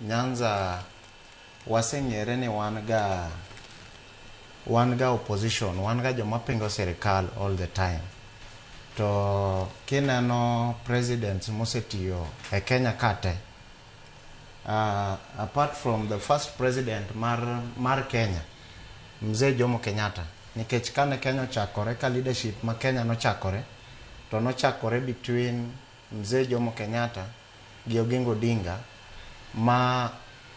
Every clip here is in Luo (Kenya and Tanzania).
Nyanza waseng'ere ni wan ga opposition, wan ga joma pingo serikal all the time. To kineno presidents mosetiyo e Kenya kate, apart from the first president mar Kenya, Mzee Jomo Kenyatta, nikech kane Kenya ochakore, ka leadership ma Kenya nochakore, to nochakore between Mzee Jomo Kenyatta gi Ogendo Odinga, ma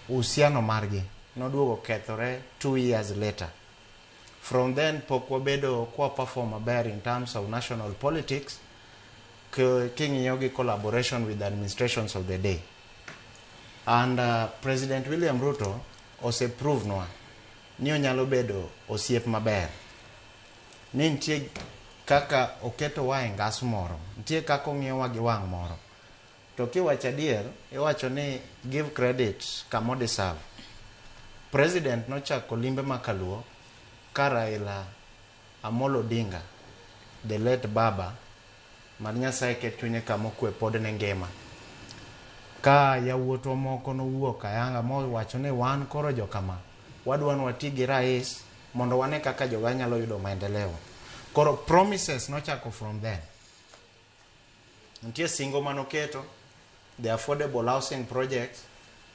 uhusiano margi noduogo kethore 2 years later. From then pok wabedo kwa perform maber in terms of national politics, king'iyo gi collaboration with the administrations of the day. And President William Ruto ose prove nwa ni onyalo bedo osiep maber. Ni nitie kaka oketo wa e ngas moro, nitie kaka ong'iyowa gi wang' moro. To kiwacho adier, iwacho ni give credit kamo deserve. President nochako limbe makaluo ka Raila Amolo Odinga, the late Baba, mar Nyasaye ket chunye kamo kwe pod ne ngima. Ka yawuotwa moko nowuok ayanga mowacho ni wan koro jokama, wadwan wati gi rais mondo wane kaka joga nyalo yudo maendeleo. Koro promises nochako from then. Nitie singo manoketo, the affordable housing projects,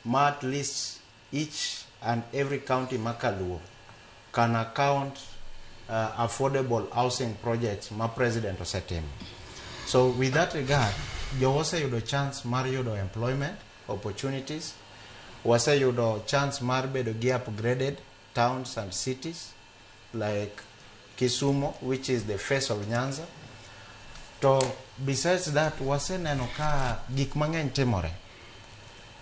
ma at least each and every county makaluo can account affordable housing projects ma president osetimo. So with that regard, jo wase yudo chance mar yudo employment opportunities, wase yudo chance mar bedo gi upgraded towns and cities like Kisumu, which is the face of Nyanza. To besides that, wase neno ka gik mang'eny timore.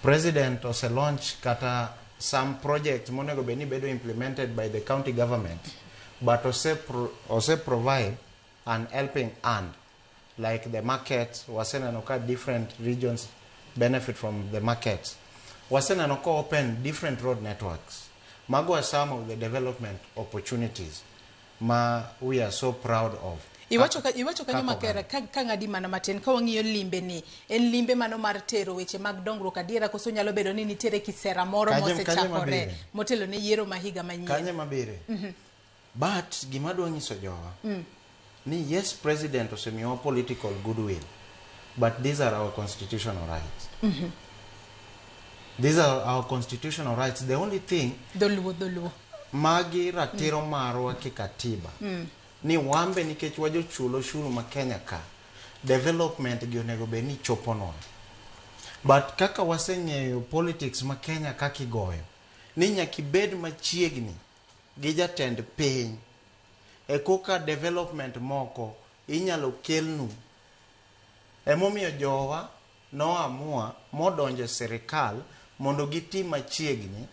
President ose launch kata some projects monego beni bedo implemented by the county government, but ose provide an helping hand, like the market. Wase neno ka different regions benefit from the markets. Wase neno ka open different road networks. Mago are some of the development opportunities ma we are so proud of. Iwacho kanyo makera ka ng'adi mana matin ka wang'iyo limbe ni en limbe mano mar tero weche mag dongruok adiera koso nyalo bedo ni nitiere kisera moro mosechakore motelo ne yiero mahiga manyien kanye mabire. But gima dwa nyiso jowa ni yes, president osemiyowa political goodwill, but these are our constitutional rights. These are our constitutional rights. The only thing doluo magi ratiro marwa kikatiba ni wambe nikech wajo chulo shuru ma Kenya ka development gi onego be ni choponwa. But kaka waseng'eyo politics ma Kenya kaka igoyo ni nyaki bed machiegni gi jatend piny e koka development moko inyalo kelnu. Emomiyo jowa noamua modonjo serikal mondo giti machiegni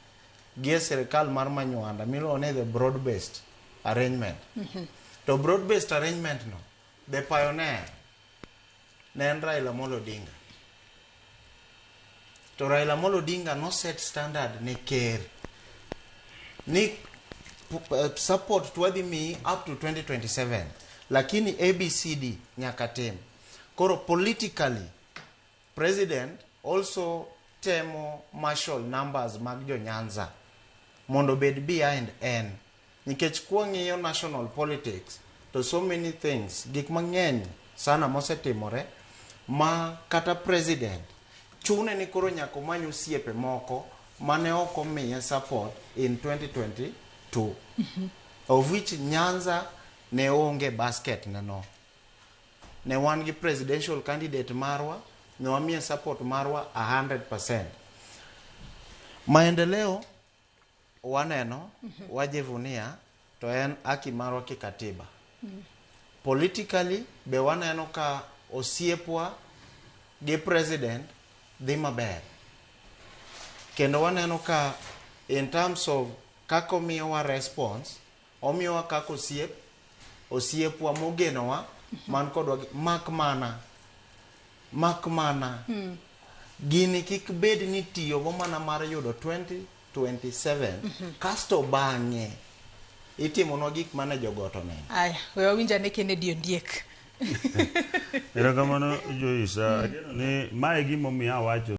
gi serikal mar Manywanda miluongo ni the broad based arrangement. To broad based arrangement no, the pioneer ne en Raila Amolo Odinga. To Raila Amolo Odinga no set standard ne ker ni support twadhi mi up to 2027, lakini ABCD nyaka tim. Koro politically president also temo marshal numbers mag jo Nyanza mondo bed behind en. Nikech kwang'iyo national politics, to so many things, gik mang'eny sana mosetimore ma kata president chune ni koro nyako manyo siepe moko mane oko miye support in 2022, of which Nyanza ne onge basket neno. Ne wan gi presidential candidate marwa, ne wamiye support marwa 100%. Maendeleo waneno wajivunia to en haki marwa kikatiba. Politically be waneno ka osiepwa gi president dhi maber. Kendo waneno ka in terms of kako omiyowa response, omiyowa kako osiepwa mogenowa man kodwa mak mana gini kik bed ni tiyogo mana mar yudo 2027 kasto bang'e itimonwa gik mana jogoto ne. Aya, we wawinja ne Kennedy Ondiek. Erokamano Joyce, ni mae gimomiyo awacho